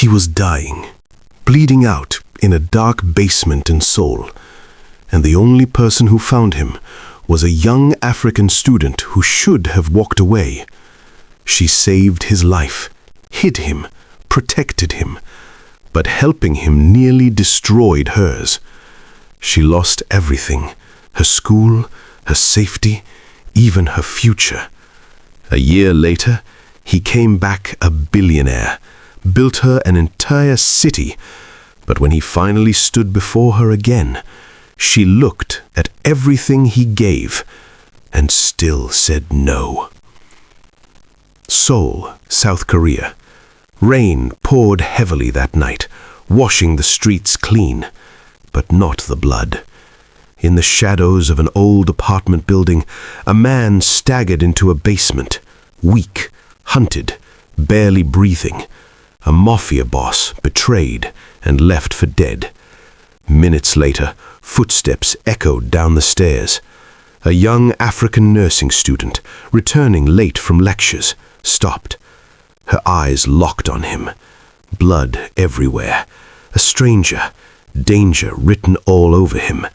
He was dying, bleeding out in a dark basement in Seoul, and the only person who found him was a young African student who should have walked away. She saved his life, hid him, protected him, but helping him nearly destroyed hers. She lost everything, her school, her safety, even her future. A year later, he came back a billionaire, built her an entire city, but when he finally stood before her again, she looked at everything he gave and still said no. Seoul, South Korea. Rain poured heavily that night, washing the streets clean, but not the blood. In the shadows of an old apartment building, a man staggered into a basement, weak, hunted, barely breathing. A Mafia boss betrayed and left for dead. Minutes later, footsteps echoed down the stairs. A young African nursing student, returning late from lectures, stopped. Her eyes locked on him. Blood everywhere. A stranger, danger written all over him.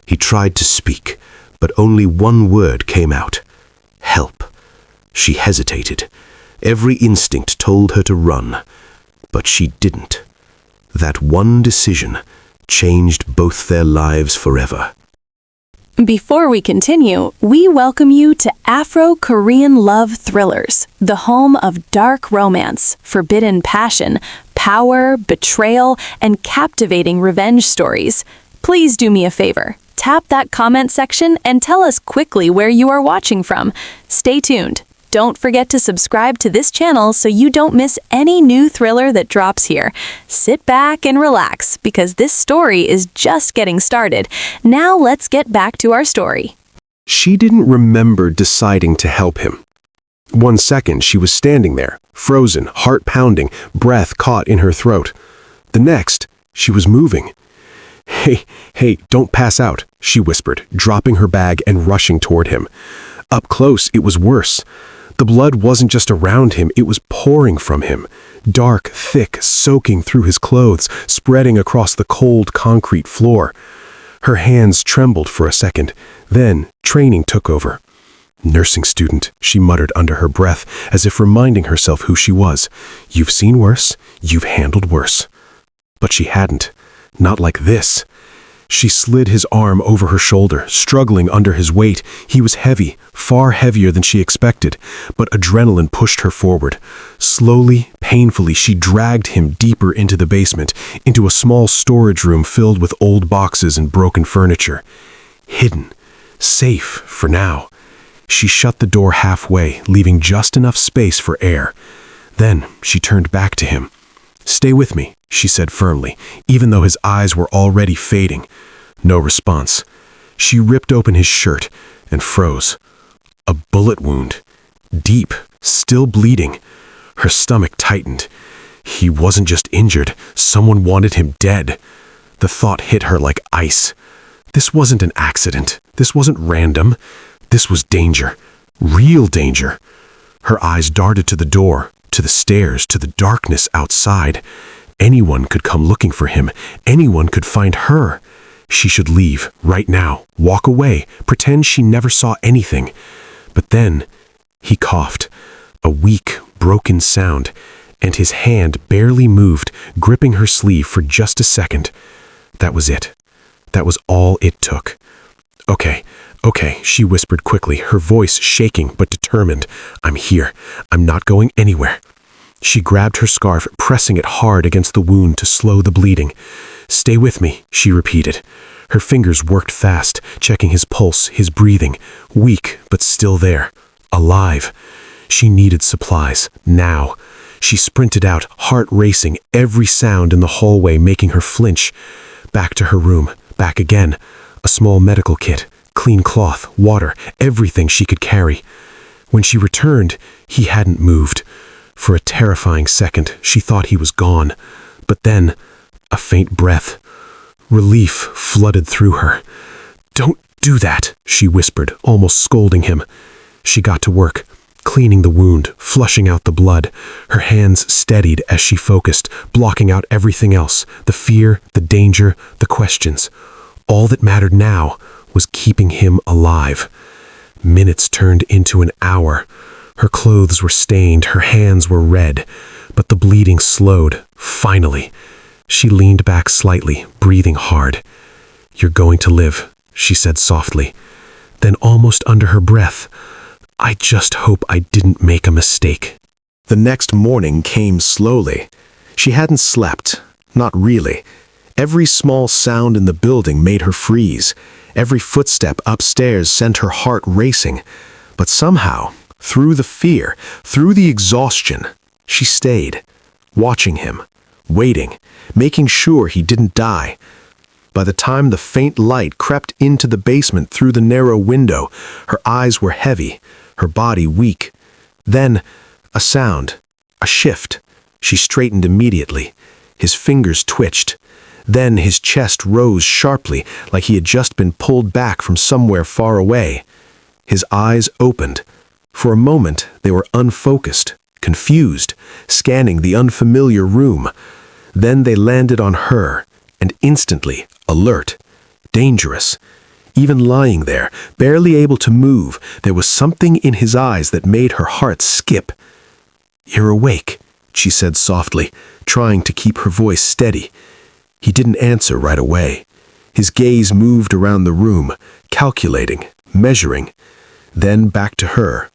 He tried to speak, but only one word came out. Help. She hesitated. Every instinct told her to run, but she didn't. That one decision changed both their lives forever. Before we continue, we welcome you to AFRO-KOREAN Love Thrillers, the home of dark romance, forbidden passion, power, betrayal, and captivating revenge stories. Please do me a favor. Tap that comment section and tell us quickly where you are watching from. Stay tuned. Don't forget to subscribe to this channel so you don't miss any new thriller that drops here. Sit back and relax because this story is just getting started. Now let's get back to our story. She didn't remember deciding to help him. 1 second she was standing there, frozen, heart pounding, breath caught in her throat. The next, she was moving. Hey, don't pass out, she whispered, dropping her bag and rushing toward him. Up close, it was worse. The blood wasn't just around him, it was pouring from him. Dark, thick, soaking through his clothes, spreading across the cold concrete floor. Her hands trembled for a second. Then, training took over. Nursing student, she muttered under her breath, as if reminding herself who she was. You've seen worse, you've handled worse. But she hadn't. Not like this. She slid his arm over her shoulder, struggling under his weight. He was heavy, far heavier than she expected, but adrenaline pushed her forward. Slowly, painfully, she dragged him deeper into the basement, into a small storage room filled with old boxes and broken furniture. Hidden. Safe, for now. She shut the door halfway, leaving just enough space for air. Then she turned back to him. Stay with me, she said firmly, even though his eyes were already fading. No response. She ripped open his shirt and froze. A bullet wound. Deep, still bleeding. Her stomach tightened. He wasn't just injured, someone wanted him dead. The thought hit her like ice. This wasn't an accident. This wasn't random. This was danger. Real danger. Her eyes darted to the door, to the stairs, to the darkness outside. Anyone could come looking for him. Anyone could find her. She should leave, right now, walk away, pretend she never saw anything. But then, he coughed. A weak, broken sound, and his hand barely moved, gripping her sleeve for just a second. That was it. That was all it took. Okay, she whispered quickly, her voice shaking but determined. I'm here. I'm not going anywhere. She grabbed her scarf, pressing it hard against the wound to slow the bleeding. Stay with me, she repeated. Her fingers worked fast, checking his pulse, his breathing. Weak, but still there. Alive. She needed supplies, now. She sprinted out, heart racing, every sound in the hallway making her flinch. Back to her room, back again. A small medical kit, clean cloth, water, everything she could carry. When she returned, he hadn't moved. For a terrifying second, she thought he was gone. But then, a faint breath. Relief flooded through her. Don't do that, she whispered, almost scolding him. She got to work. cleaning the wound, flushing out the blood. Her hands steadied as she focused, blocking out everything else, the fear, the danger, the questions. All that mattered now was keeping him alive. Minutes turned into an hour. Her clothes were stained, her hands were red, but the bleeding slowed, finally. She leaned back slightly, breathing hard. "You're going to live," she said softly. Then, almost under her breath, "I just hope I didn't make a mistake." The next morning came slowly. She hadn't slept, not really. Every small sound in the building made her freeze. Every footstep upstairs sent her heart racing. But somehow, through the fear, through the exhaustion, she stayed, watching him, waiting, making sure he didn't die. By the time the faint light crept into the basement through the narrow window, her eyes were heavy, her body weak. Then, a sound, a shift. She straightened immediately. His fingers twitched. Then his chest rose sharply, like he had just been pulled back from somewhere far away. His eyes opened. For a moment, they were unfocused, confused, scanning the unfamiliar room. Then they landed on her, and instantly, alert, dangerous. Even lying there, barely able to move, there was something in his eyes that made her heart skip. "You're awake," she said softly, trying to keep her voice steady. He didn't answer right away. His gaze moved around the room, calculating, measuring. Then back to her.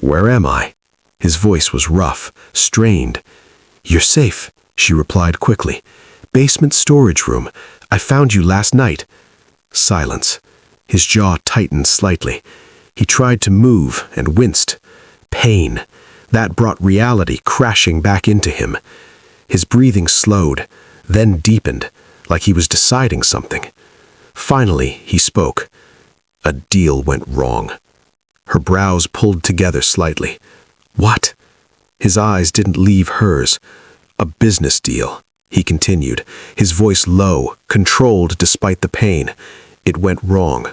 "Where am I?" His voice was rough, strained. "You're safe," she replied quickly. "Basement storage room. I found you last night." Silence. His jaw tightened slightly. He tried to move and winced. Pain. That brought reality crashing back into him. His breathing slowed, then deepened, like he was deciding something. Finally, he spoke. "A deal went wrong." Her brows pulled together slightly. "What?" His eyes didn't leave hers. "A business deal," he continued, his voice low, controlled despite the pain. "It went wrong."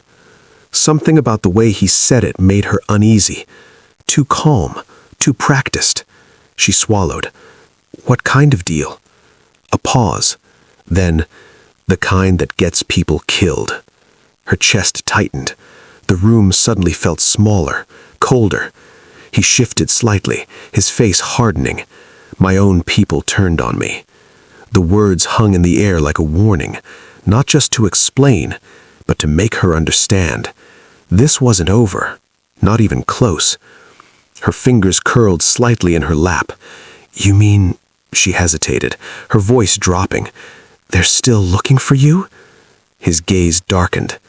Something about the way he said it made her uneasy. Too calm, too practiced. She swallowed. "What kind of deal?" A pause. Then, "The kind that gets people killed." Her chest tightened. The room suddenly felt smaller, colder. He shifted slightly, his face hardening. "My own people turned on me." The words hung in the air like a warning, not just to explain, but to make her understand. This wasn't over, not even close. Her fingers curled slightly in her lap. "You mean," she hesitated, her voice dropping, "they're still looking for you?" His gaze darkened.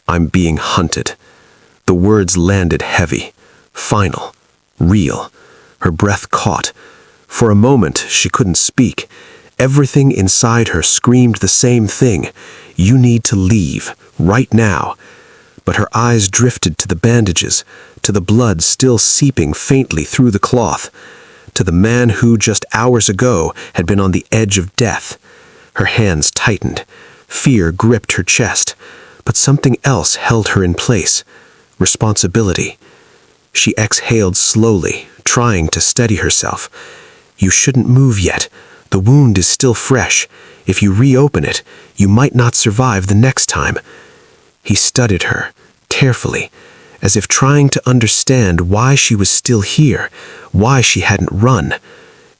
"I'm being hunted." The words landed heavy, final, real. Her breath caught. For a moment, she couldn't speak. Everything inside her screamed the same thing. "You need to leave, right now." But her eyes drifted to the bandages, to the blood still seeping faintly through the cloth, to the man who, just hours ago, had been on the edge of death. Her hands tightened. Fear gripped her chest, but something else held her in place. Responsibility. She exhaled slowly, trying to steady herself. "You shouldn't move yet. The wound is still fresh. If you reopen it, you might not survive the next time." He studied her, carefully, as if trying to understand why she was still here, why she hadn't run.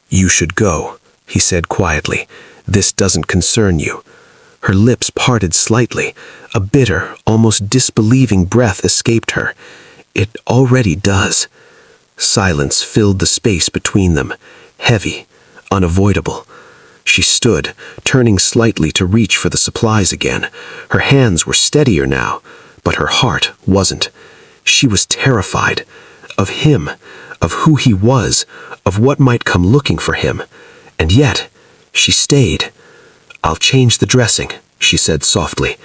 "You should go," he said quietly. "This doesn't concern you." Her lips parted slightly. A bitter, almost disbelieving breath escaped her. "It already does." Silence filled the space between them, heavy, unavoidable. She stood, turning slightly to reach for the supplies again. Her hands were steadier now, but her heart wasn't. She was terrified. Of him, of who he was, of what might come looking for him. And yet, she stayed. "I'll change the dressing," she said softly,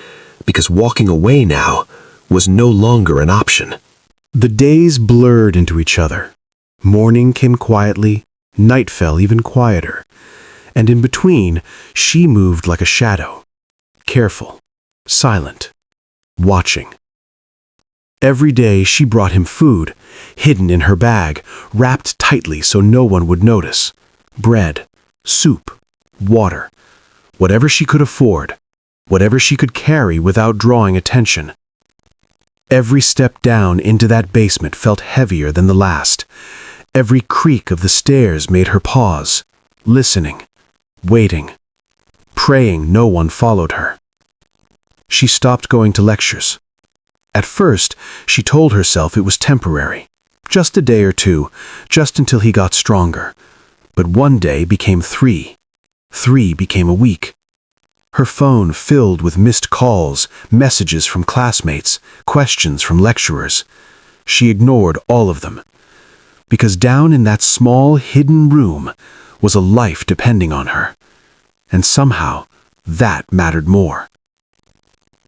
because walking away now was no longer an option. The days blurred into each other. Morning came quietly, night fell even quieter. And in between, she moved like a shadow. Careful, silent, watching. Every day she brought him food, hidden in her bag, wrapped tightly so no one would notice. Bread, soup, water, whatever she could afford, whatever she could carry without drawing attention. Every step down into that basement felt heavier than the last. Every creak of the stairs made her pause, listening, waiting, praying no one followed her. She stopped going to lectures. At first, she told herself it was temporary, just a day or two, just until he got stronger. But one day became 3. 3 became a week. Her phone filled with missed calls, messages from classmates, questions from lecturers. She ignored all of them. Because down in that small, hidden room was a life depending on her. And somehow, that mattered more.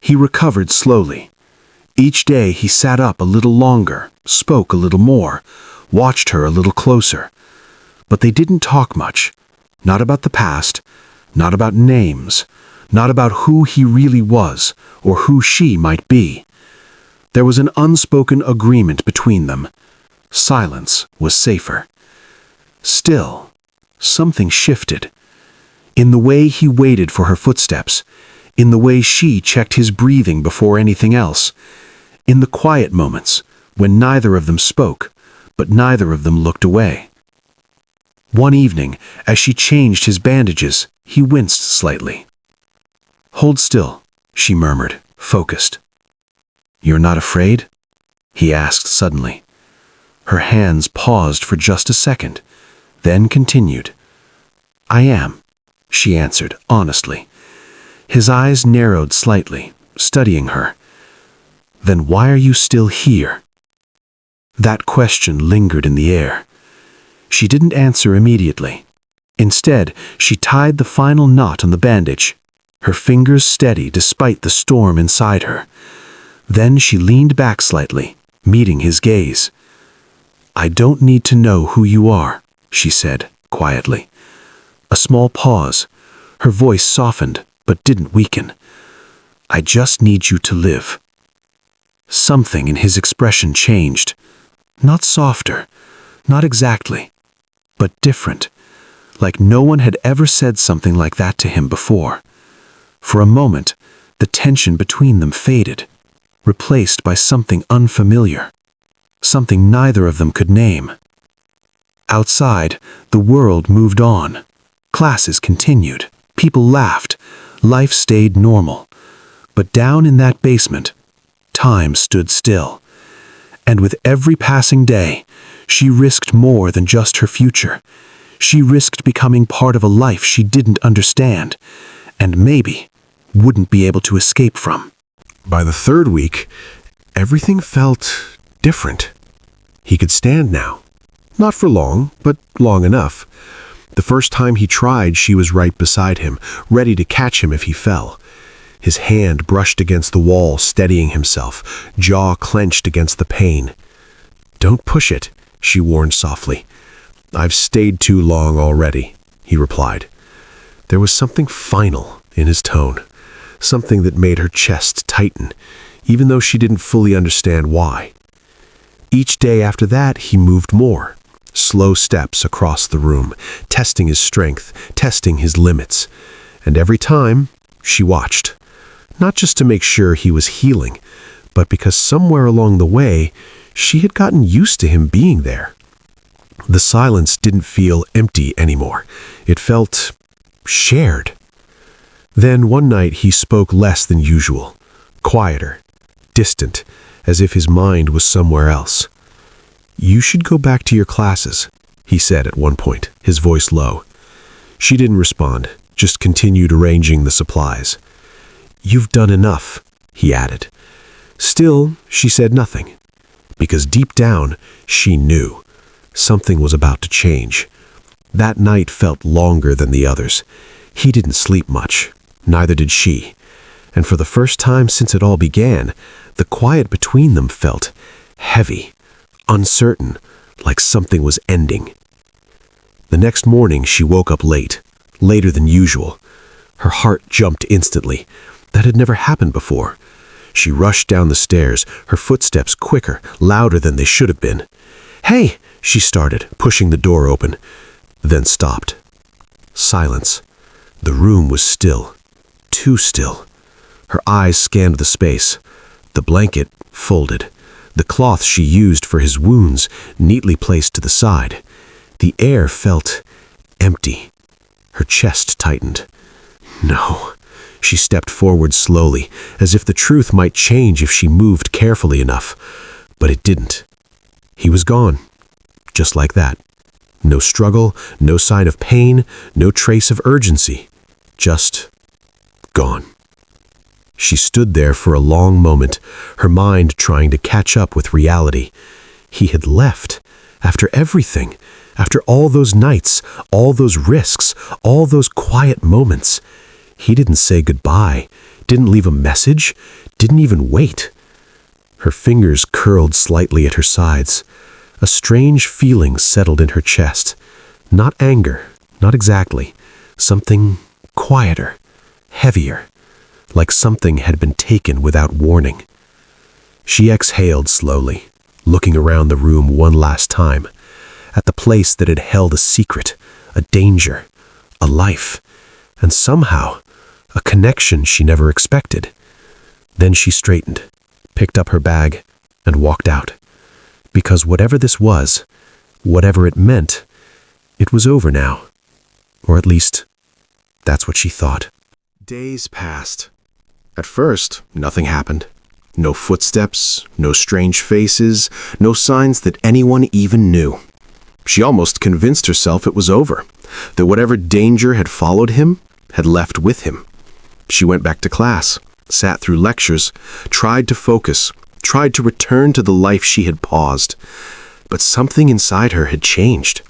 He recovered slowly. Each day he sat up a little longer, spoke a little more, watched her a little closer. But they didn't talk much. Not about the past, not about names, not about who he really was or who she might be. There was an unspoken agreement between them. Silence was safer. Still, something shifted. In the way he waited for her footsteps, in the way she checked his breathing before anything else, in the quiet moments when neither of them spoke, but neither of them looked away. One evening, as she changed his bandages, he winced slightly. "Hold still," she murmured, focused. "You're not afraid?" he asked suddenly. Her hands paused for just a second, then continued. "I am," she answered honestly. His eyes narrowed slightly, studying her. "Then why are you still here?" That question lingered in the air. She didn't answer immediately. Instead, she tied the final knot on the bandage, her fingers steady despite the storm inside her. Then she leaned back slightly, meeting his gaze. "I don't need to know who you are," she said, quietly. A small pause. Her voice softened, but didn't weaken. "I just need you to live." Something in his expression changed. Not softer, not exactly, but different. Like no one had ever said something like that to him before. For a moment, the tension between them faded, replaced by something unfamiliar. Something neither of them could name. Outside, the world moved on. Classes continued. People laughed. Life stayed normal. But down in that basement, time stood still. And with every passing day, she risked more than just her future. She risked becoming part of a life she didn't understand, and maybe wouldn't be able to escape from. By the 3rd week, everything felt different. He could stand now. Not for long, but long enough. The first time he tried, she was right beside him, ready to catch him if he fell. His hand brushed against the wall, steadying himself, jaw clenched against the pain. "Don't push it," she warned softly. "I've stayed too long already," he replied. There was something final in his tone, something that made her chest tighten, even though she didn't fully understand why. Each day after that, he moved more. Slow steps across the room, testing his strength, testing his limits. And every time, she watched. Not just to make sure he was healing, but because somewhere along the way, she had gotten used to him being there. The silence didn't feel empty anymore. It felt shared. Then one night he spoke less than usual, quieter, distant, as if his mind was somewhere else. "You should go back to your classes," he said at one point, his voice low. She didn't respond, just continued arranging the supplies. "You've done enough," he added. Still, she said nothing, because deep down, she knew something was about to change. That night felt longer than the others. He didn't sleep much, neither did she. And for the first time since it all began, the quiet between them felt heavy, uncertain, like something was ending. The next morning she woke up late, later than usual. Her heart jumped instantly. That had never happened before. She rushed down the stairs, her footsteps quicker, louder than they should have been. "Hey!" she started, pushing the door open, then stopped. Silence. The room was still. Too still. Her eyes scanned the space. The blanket folded. The cloth she used for his wounds neatly placed to the side. The air felt empty. Her chest tightened. No. She stepped forward slowly, as if the truth might change if she moved carefully enough. But it didn't. He was gone. Just like that. No struggle, no sign of pain, no trace of urgency. Just gone. She stood there for a long moment, her mind trying to catch up with reality. He had left. After everything. After all those nights, all those risks, all those quiet moments. He didn't say goodbye, didn't leave a message, didn't even wait. Her fingers curled slightly at her sides. A strange feeling settled in her chest. Not anger, not exactly. Something quieter, heavier, like something had been taken without warning. She exhaled slowly, looking around the room one last time, at the place that had held a secret, a danger, a life, and somehow a connection she never expected. Then she straightened, picked up her bag, and walked out. Because whatever this was, whatever it meant, it was over now. Or at least, that's what she thought. Days passed. At first, nothing happened. No footsteps, no strange faces, no signs that anyone even knew. She almost convinced herself it was over, that whatever danger had followed him had left with him. She went back to class, sat through lectures, tried to focus, tried to return to the life she had paused. But something inside her had changed.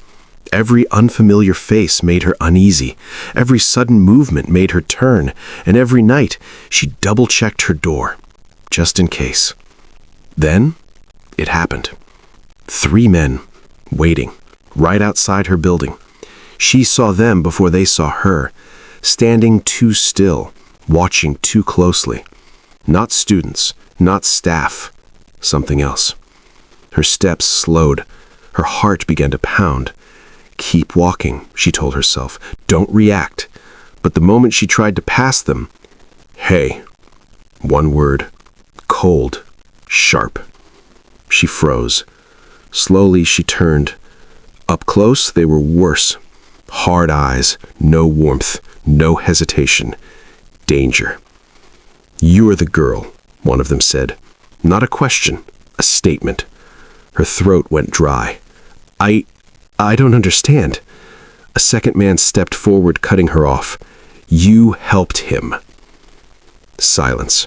Every unfamiliar face made her uneasy. Every sudden movement made her turn, and every night she double-checked her door, just in case. Then, it happened. 3 men, waiting, right outside her building. She saw them before they saw her, standing too still, watching too closely. Not students, not staff, something else. Her steps slowed. Her heart began to pound. Keep walking, she told herself. Don't react. But the moment she tried to pass them, hey. One word. Cold. Sharp. She froze. Slowly she turned. Up close, they were worse. Hard eyes, no warmth, no hesitation. Danger. "You are the girl," one of them said. Not a question, a statement. Her throat went dry. I don't understand." A second man stepped forward, cutting her off. "You helped him." Silence.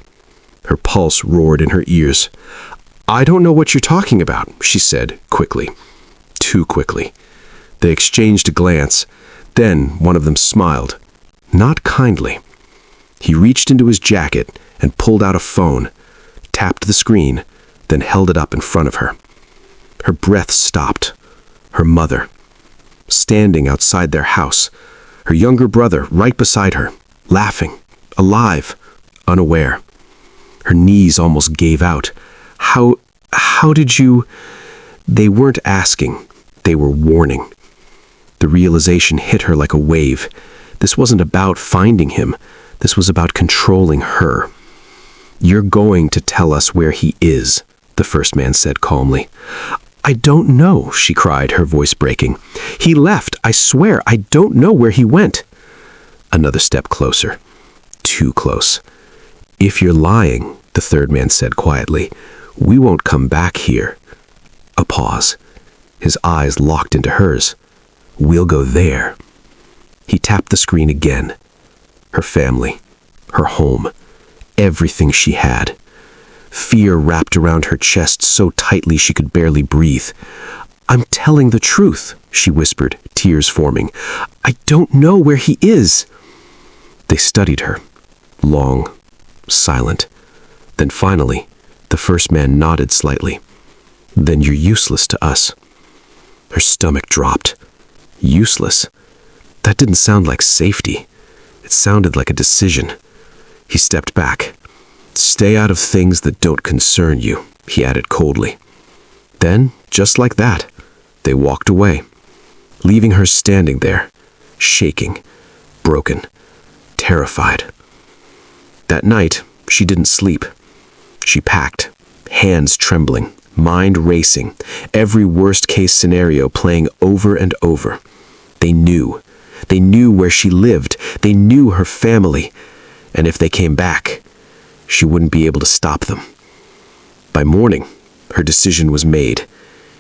Her pulse roared in her ears. "I don't know what you're talking about," she said, quickly. Too quickly. They exchanged a glance. Then one of them smiled. Not kindly. He reached into his jacket and pulled out a phone, tapped the screen, then held it up in front of her. Her breath stopped. Her mother, standing outside their house. Her younger brother right beside her, laughing, alive, unaware. Her knees almost gave out. How did you... They weren't asking. They were warning. The realization hit her like a wave. This wasn't about finding him. This was about controlling her. "You're going to tell us where he is," the first man said calmly. "I don't know," she cried, her voice breaking. "He left, I swear. I don't know where he went." Another step closer. Too close. "If you're lying," the third man said quietly, "we won't come back here." A pause. His eyes locked into hers. "We'll go there." He tapped the screen again. Her family. Her home. Everything she had. Fear wrapped around her chest so tightly she could barely breathe. "I'm telling the truth," she whispered, tears forming. "I don't know where he is." They studied her. Long. Silent. Then finally, the first man nodded slightly. "Then you're useless to us." Her stomach dropped. Useless? That didn't sound like safety. It sounded like a decision. He stepped back. Stay out of things that don't concern you, he added coldly. Then, just like that, they walked away, leaving her standing there, shaking, broken, terrified. That night, she didn't sleep. She packed, hands trembling, mind racing, every worst-case scenario playing over and over. They knew. They knew where she lived. They knew her family. And if they came back, she wouldn't be able to stop them. By morning, her decision was made.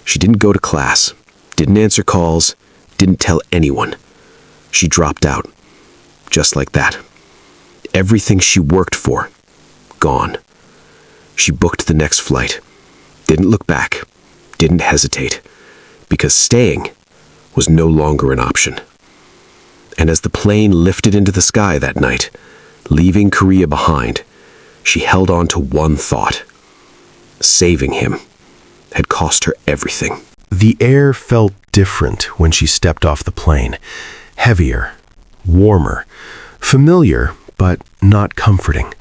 She didn't go to class, didn't answer calls, didn't tell anyone. She dropped out. Just like that. Everything she worked for, gone. She booked the next flight. Didn't look back. Didn't hesitate. Because staying was no longer an option. And as the plane lifted into the sky that night, leaving Korea behind, she held on to one thought. Saving him had cost her everything. The air felt different when she stepped off the plane. Heavier, warmer, familiar, but not comforting.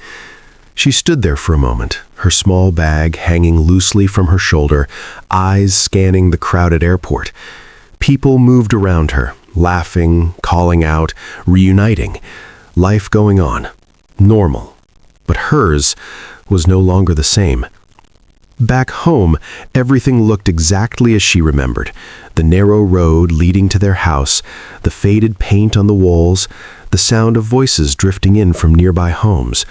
She stood there for a moment, her small bag hanging loosely from her shoulder, eyes scanning the crowded airport. People moved around her, laughing, calling out, reuniting. Life going on. Normal. But hers was no longer the same. Back home, everything looked exactly as she remembered. The narrow road leading to their house, the faded paint on the walls, the sound of voices drifting in from nearby homes.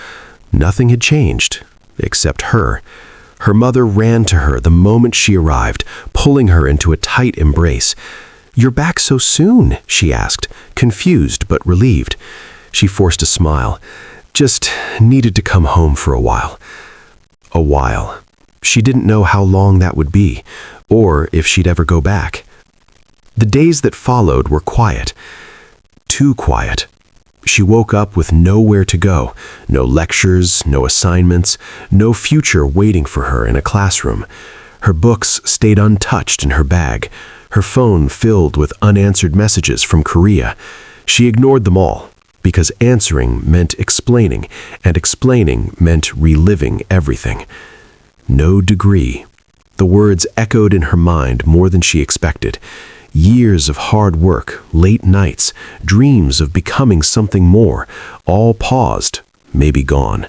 Nothing had changed, except her. Her mother ran to her the moment she arrived, pulling her into a tight embrace. "You're back so soon?" she asked, confused but relieved. She forced a smile. "Just needed to come home for a while." A while. She didn't know how long that would be, or if she'd ever go back. The days that followed were quiet. Too quiet. She woke up with nowhere to go, no lectures, no assignments, no future waiting for her in a classroom. Her books stayed untouched in her bag, her phone filled with unanswered messages from Korea. She ignored them all, because answering meant explaining, and explaining meant reliving everything. No degree. The words echoed in her mind more than she expected. Years of hard work, late nights, dreams of becoming something more, all paused, maybe gone.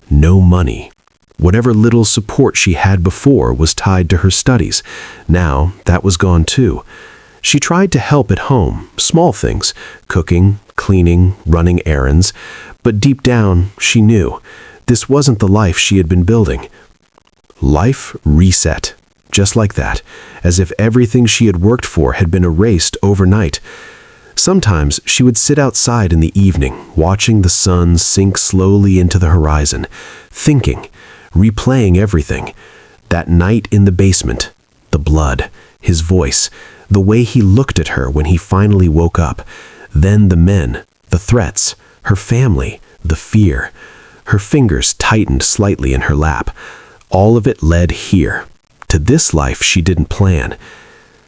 No money. Whatever little support she had before was tied to her studies. Now that was gone too. She tried to help at home, small things, cooking, cleaning, running errands, but deep down she knew this wasn't the life she had been building. Life reset, just like that, as if everything she had worked for had been erased overnight. Sometimes she would sit outside in the evening, watching the sun sink slowly into the horizon, thinking, replaying everything. That night in the basement, the blood, his voice, the way he looked at her when he finally woke up. Then the men, the threats, her family, the fear. Her fingers tightened slightly in her lap. All of it led here, to this life she didn't plan.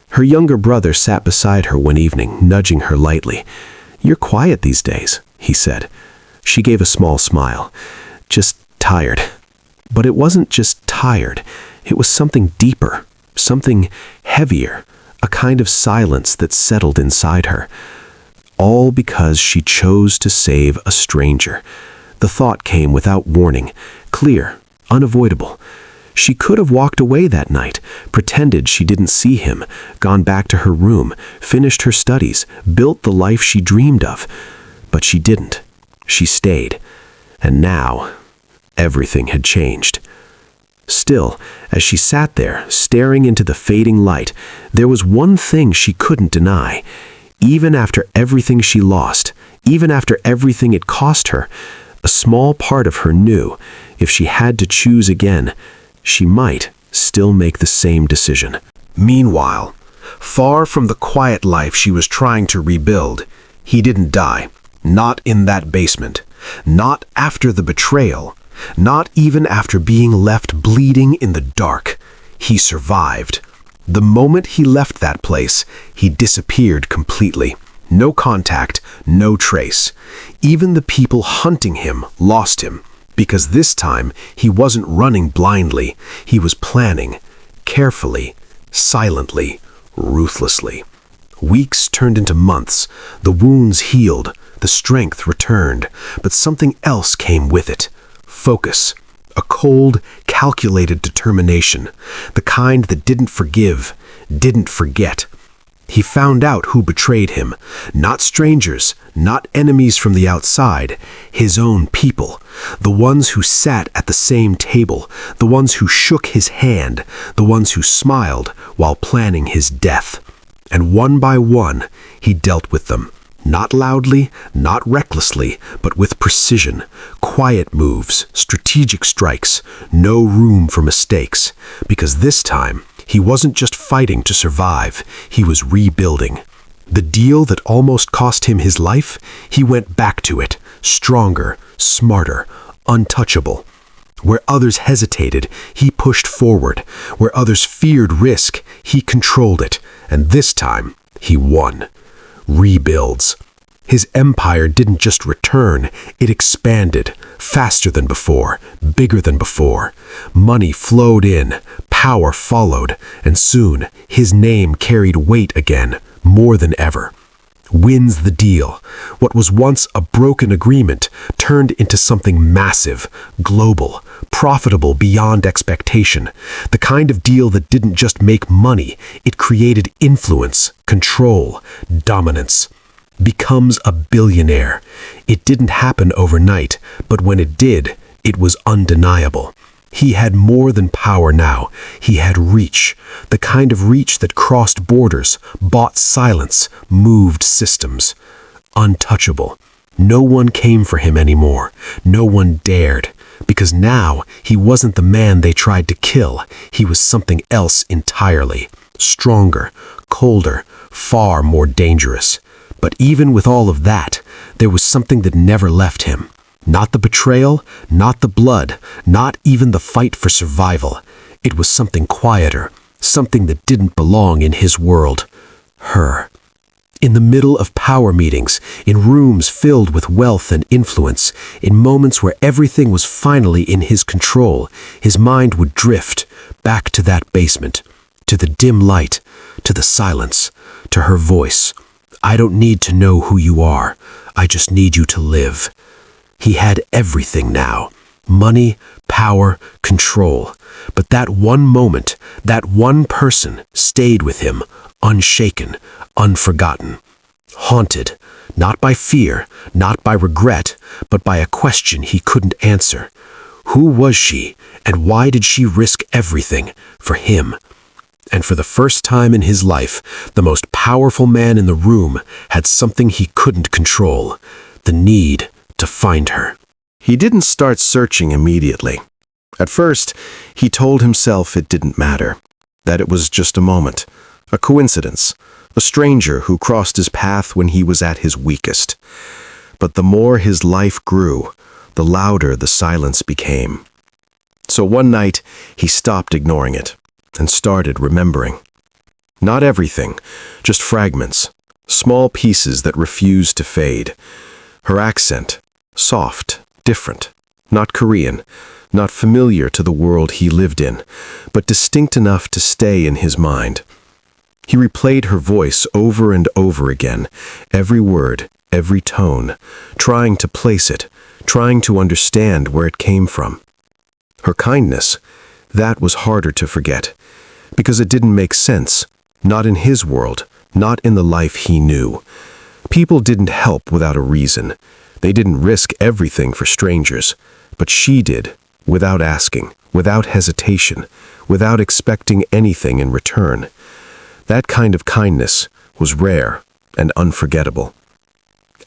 Her younger brother sat beside her one evening, nudging her lightly. "You're quiet these days," he said. She gave a small smile. "Just tired." But it wasn't just tired. It was something deeper, something heavier, a kind of silence that settled inside her. All because she chose to save a stranger. The thought came without warning, clear, unavoidable. She could have walked away that night, pretended she didn't see him, gone back to her room, finished her studies, built the life she dreamed of. But she didn't. She stayed. And now, everything had changed. Still, as she sat there, staring into the fading light, there was one thing she couldn't deny. Even after everything she lost, even after everything it cost her, a small part of her knew, if she had to choose again, she might still make the same decision. Meanwhile, far from the quiet life she was trying to rebuild, he didn't die. Not in that basement. Not after the betrayal. Not even after being left bleeding in the dark. He survived. The moment he left that place, he disappeared completely. No contact, no trace. Even the people hunting him lost him. Because this time, he wasn't running blindly. He was planning, carefully, silently, ruthlessly. Weeks turned into months. The wounds healed. The strength returned. But something else came with it. Focus. A cold, calculated determination. The kind that didn't forgive, didn't forget. He found out who betrayed him. Not strangers, not enemies from the outside. His own people. The ones who sat at the same table. The ones who shook his hand. The ones who smiled while planning his death. And one by one, he dealt with them. Not loudly, not recklessly, but with precision. Quiet moves, strategic strikes, no room for mistakes. Because this time, he wasn't just fighting to survive, he was rebuilding. The deal that almost cost him his life, he went back to it, stronger, smarter, untouchable. Where others hesitated, he pushed forward. Where others feared risk, he controlled it. And this time, he won. Rebuilds. His empire didn't just return, it expanded, faster than before, bigger than before. Money flowed in, power followed, and soon his name carried weight again, more than ever. Wins the deal. What was once a broken agreement turned into something massive, global, profitable beyond expectation. The kind of deal that didn't just make money, it created influence, control, dominance. Becomes a billionaire. It didn't happen overnight, but when it did, it was undeniable. He had more than power now. He had reach, the kind of reach that crossed borders, bought silence, moved systems. Untouchable. No one came for him anymore. No one dared. Because now he wasn't the man they tried to kill. He was something else entirely. Stronger, colder, far more dangerous. But even with all of that, there was something that never left him. Not the betrayal, not the blood, not even the fight for survival. It was something quieter, something that didn't belong in his world. Her. In the middle of power meetings, in rooms filled with wealth and influence, in moments where everything was finally in his control, his mind would drift back to that basement, to the dim light, to the silence, to her voice. I don't need to know who you are. I just need you to live. He had everything now. Money, power, control. But that one moment, that one person stayed with him, unshaken, unforgotten. Haunted, not by fear, not by regret, but by a question he couldn't answer. Who was she, and why did she risk everything for him? And for the first time in his life, the most powerful man in the room had something he couldn't control, the need to find her. He didn't start searching immediately. At first, he told himself it didn't matter, that it was just a moment, a coincidence, a stranger who crossed his path when he was at his weakest. But the more his life grew, the louder the silence became. So one night, he stopped ignoring it and started remembering. Not everything, just fragments, small pieces that refused to fade. Her accent, soft, different, not Korean, not familiar to the world he lived in, but distinct enough to stay in his mind. He replayed her voice over and over again, every word, every tone, trying to place it, trying to understand where it came from. Her kindness, that was harder to forget, because it didn't make sense, not in his world, not in the life he knew. People didn't help without a reason. They didn't risk everything for strangers, but she did, without asking, without hesitation, without expecting anything in return. That kind of kindness was rare and unforgettable.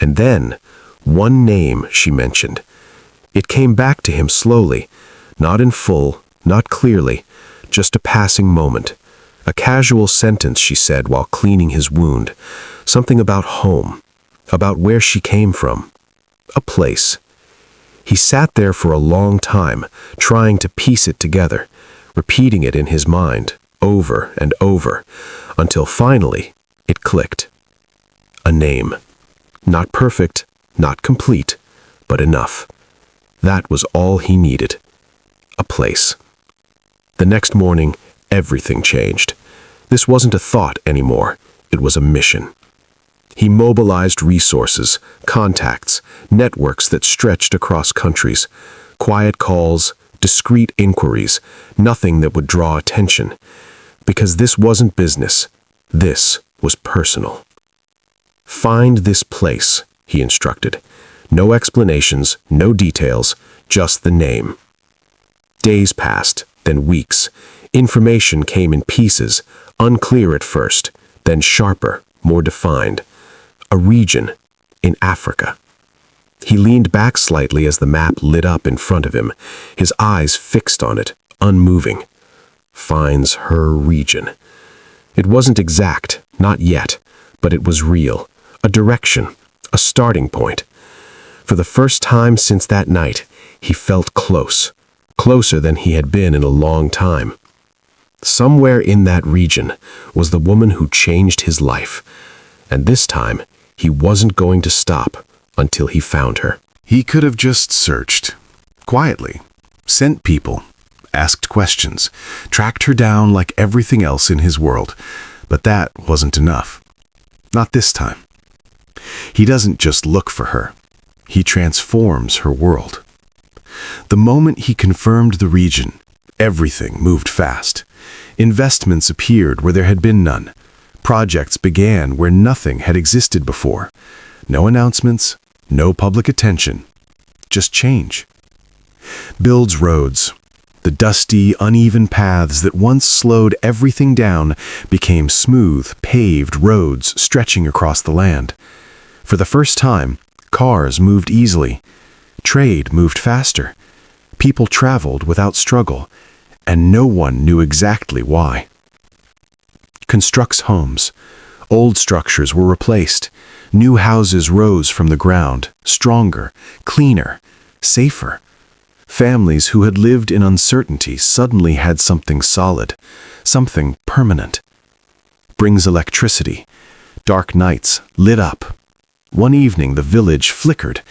And then, one name she mentioned. It came back to him slowly, not in full, not clearly, just a passing moment. A casual sentence she said while cleaning his wound. Something about home, about where she came from. A place. He sat there for a long time, trying to piece it together, repeating it in his mind, over and over, until finally it clicked. A name. Not perfect, not complete, but enough. That was all he needed. A place. The next morning, everything changed. This wasn't a thought anymore. It was a mission. He mobilized resources, contacts, networks that stretched across countries, quiet calls, discreet inquiries, nothing that would draw attention. Because this wasn't business. This was personal. Find this place, he instructed. No explanations, no details, just the name. Days passed, then weeks. Information came in pieces, unclear at first, then sharper, more defined. A region in Africa. He leaned back slightly as the map lit up in front of him, his eyes fixed on it, unmoving. Finds her region. It wasn't exact, not yet, but it was real. A direction, a starting point. For the first time since that night, he felt close, closer than he had been in a long time. Somewhere in that region was the woman who changed his life, and this time he wasn't going to stop until he found her. He could have just searched, quietly, sent people, asked questions, tracked her down like everything else in his world, but that wasn't enough. Not this time. He doesn't just look for her. He transforms her world. The moment he confirmed the region, everything moved fast. Investments appeared where there had been none. Projects began where nothing had existed before. No announcements, no public attention. Just change. Builds roads. The dusty, uneven paths that once slowed everything down became smooth, paved roads stretching across the land. For the first time, cars moved easily. Trade moved faster. People traveled without struggle, and no one knew exactly why. Constructs homes. Old structures were replaced. New houses rose from the ground, stronger, cleaner, safer. Families who had lived in uncertainty suddenly had something solid, something permanent. Brings electricity. Dark nights lit up. One evening the village flickered,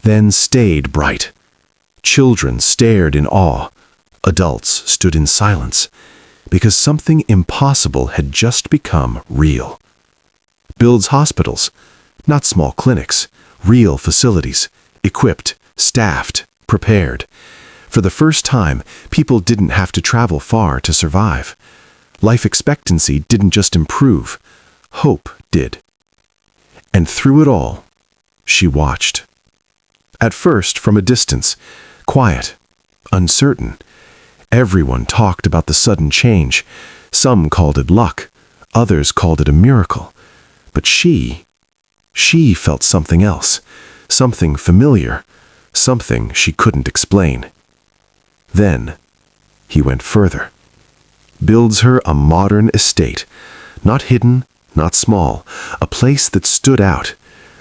then stayed bright. Children stared in awe. Adults stood in silence, because something impossible had just become real. Builds hospitals, not small clinics, real facilities, equipped, staffed, prepared. For the first time, people didn't have to travel far to survive. Life expectancy didn't just improve, hope did. And through it all, she watched. At first, from a distance, quiet, uncertain. Everyone talked about the sudden change. Some called it luck, others called it a miracle. But she felt something else, something familiar, something she couldn't explain. Then, he went further. Builds her a modern estate, not hidden, not small, a place that stood out.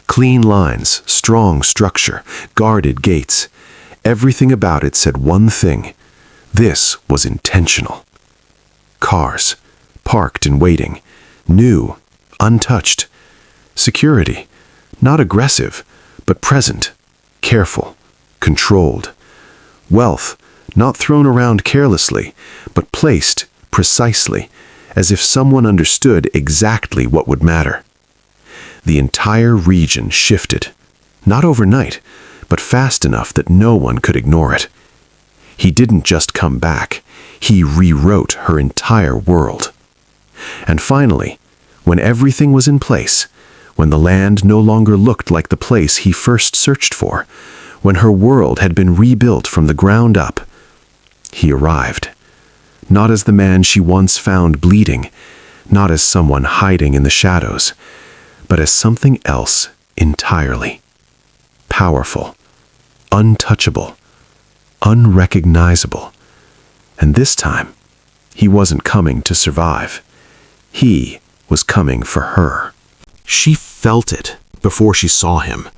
Clean lines, strong structure, guarded gates. Everything about it said one thing. This was intentional. Cars, parked and waiting, new, untouched. Security, not aggressive, but present, careful, controlled. Wealth, not thrown around carelessly, but placed precisely, as if someone understood exactly what would matter. The entire region shifted, not overnight, but fast enough that no one could ignore it. He didn't just come back, he rewrote her entire world. And finally, when everything was in place, when the land no longer looked like the place he first searched for, when her world had been rebuilt from the ground up, he arrived. Not as the man she once found bleeding, not as someone hiding in the shadows, but as something else entirely. Powerful, untouchable, unrecognizable. And this time, he wasn't coming to survive. He was coming for her. She felt it before she saw him.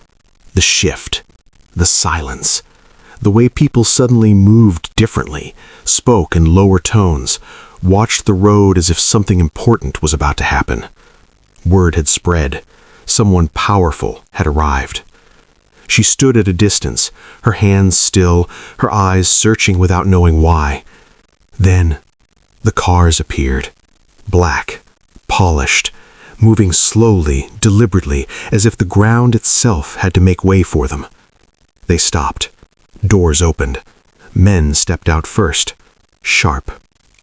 The shift, the silence, the way people suddenly moved differently, spoke in lower tones, watched the road as if something important was about to happen. Word had spread. Someone powerful had arrived. She stood at a distance, her hands still, her eyes searching without knowing why. Then, the cars appeared. Black, polished, moving slowly, deliberately, as if the ground itself had to make way for them. They stopped. Doors opened. Men stepped out first. Sharp,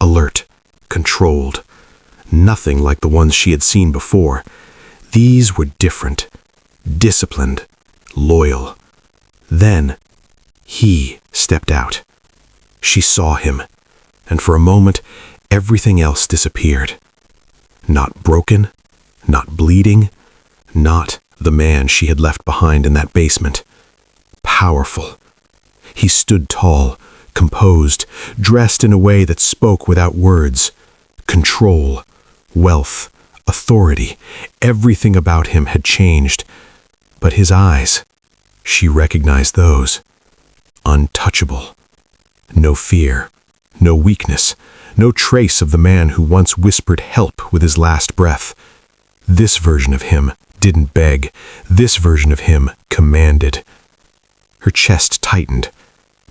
alert, controlled. Nothing like the ones she had seen before. These were different, disciplined, loyal. Then, he stepped out. She saw him, and for a moment, everything else disappeared. Not broken, not bleeding, not the man she had left behind in that basement. Powerful. He stood tall, composed, dressed in a way that spoke without words. Control, wealth, authority, everything about him had changed. But his eyes, she recognized those. Untouchable. No fear, no weakness, no trace of the man who once whispered help with his last breath. This version of him didn't beg. This version of him commanded. Her chest tightened.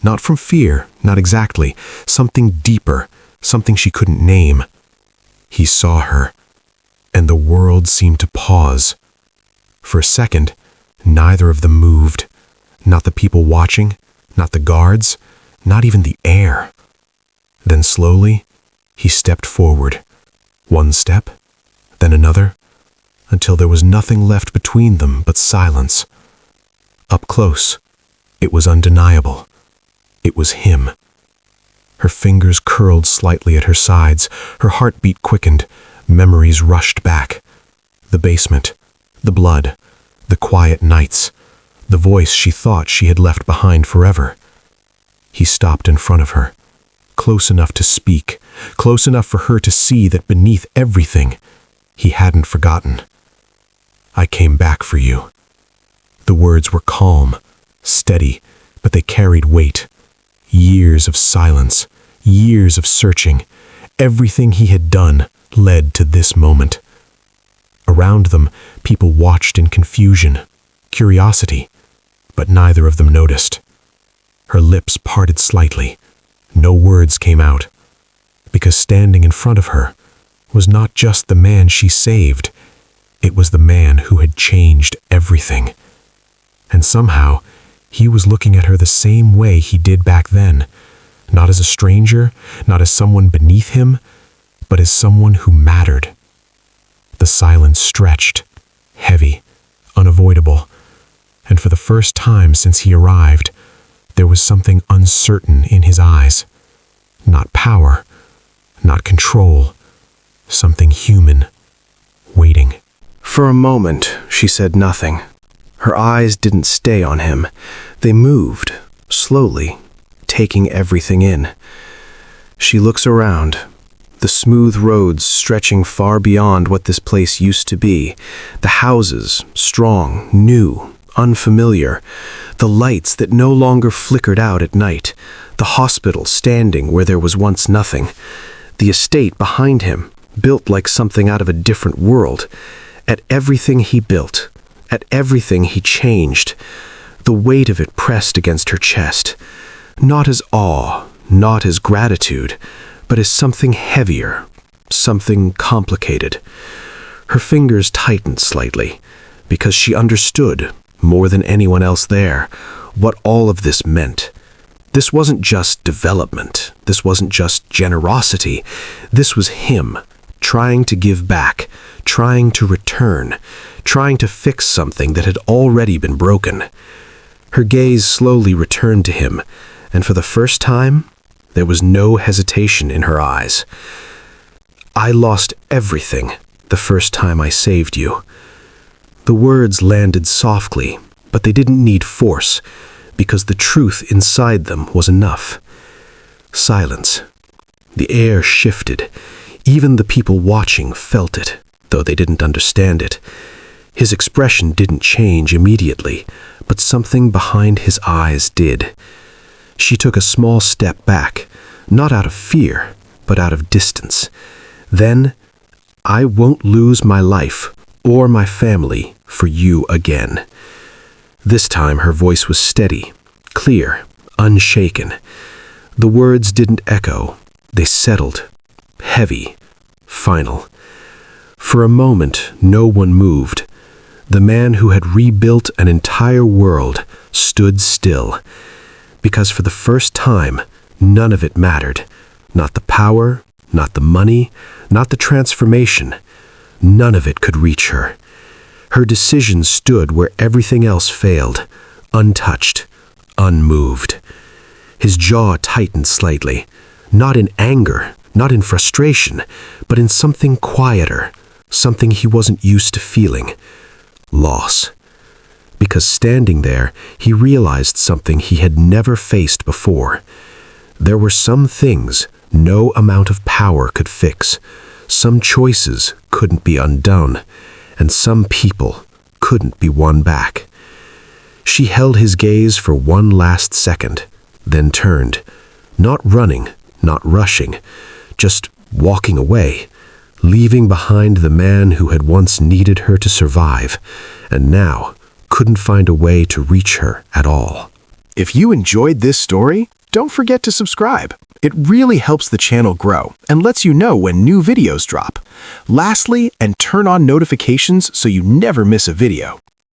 Not from fear, not exactly. Something deeper, something she couldn't name. He saw her, and the world seemed to pause. For a second, neither of them moved. Not the people watching, not the guards, not even the air. Then slowly, he stepped forward. One step, then another, until there was nothing left between them but silence. Up close, it was undeniable. It was him. Her fingers curled slightly at her sides, her heartbeat quickened, memories rushed back. The basement, the blood, the quiet nights, the voice she thought she had left behind forever. He stopped in front of her, close enough to speak, close enough for her to see that beneath everything, he hadn't forgotten. I came back for you. The words were calm, steady, but they carried weight. Years of silence, years of searching, everything he had done led to this moment. Around them, people watched in confusion, curiosity, but neither of them noticed. Her lips parted slightly. No words came out, because standing in front of her was not just the man she saved, it was the man who had changed everything. And somehow, he was looking at her the same way he did back then, not as a stranger, not as someone beneath him, but as someone who mattered. The silence stretched, heavy, unavoidable, and for the first time since he arrived, there was something uncertain in his eyes. Not power, not control, something human, waiting. For a moment, she said nothing. Her eyes didn't stay on him. They moved, slowly, taking everything in. She looks around, the smooth roads stretching far beyond what this place used to be, the houses, strong, new, unfamiliar, the lights that no longer flickered out at night, the hospital standing where there was once nothing, the estate behind him, built like something out of a different world. At everything he built, at everything he changed, the weight of it pressed against her chest, not as awe, not as gratitude, but as something heavier, something complicated. Her fingers tightened slightly, because she understood, more than anyone else there, what all of this meant. This wasn't just development, this wasn't just generosity, this was him, trying to give back, trying to return, trying to fix something that had already been broken. Her gaze slowly returned to him, and for the first time, there was no hesitation in her eyes. I lost everything the first time I saved you. The words landed softly, but they didn't need force, because the truth inside them was enough. Silence. The air shifted. Even the people watching felt it, though they didn't understand it. His expression didn't change immediately, but something behind his eyes did. She took a small step back, not out of fear, but out of distance. Then, I won't lose my life or my family for you again. This time her voice was steady, clear, unshaken. The words didn't echo, they settled, heavy, final. For a moment, no one moved. The man who had rebuilt an entire world stood still. Because for the first time, none of it mattered. Not the power, not the money, not the transformation. None of it could reach her. Her decision stood where everything else failed, untouched, unmoved. His jaw tightened slightly, not in anger, not in frustration, but in something quieter, something he wasn't used to feeling. Loss. Because standing there, he realized something he had never faced before. There were some things no amount of power could fix. Some choices couldn't be undone, and some people couldn't be won back. She held his gaze for one last second, then turned, not running, not rushing, just walking away, leaving behind the man who had once needed her to survive, and now couldn't find a way to reach her at all. If you enjoyed this story, don't forget to subscribe. It really helps the channel grow and lets you know when new videos drop. Lastly, and turn on notifications so you never miss a video.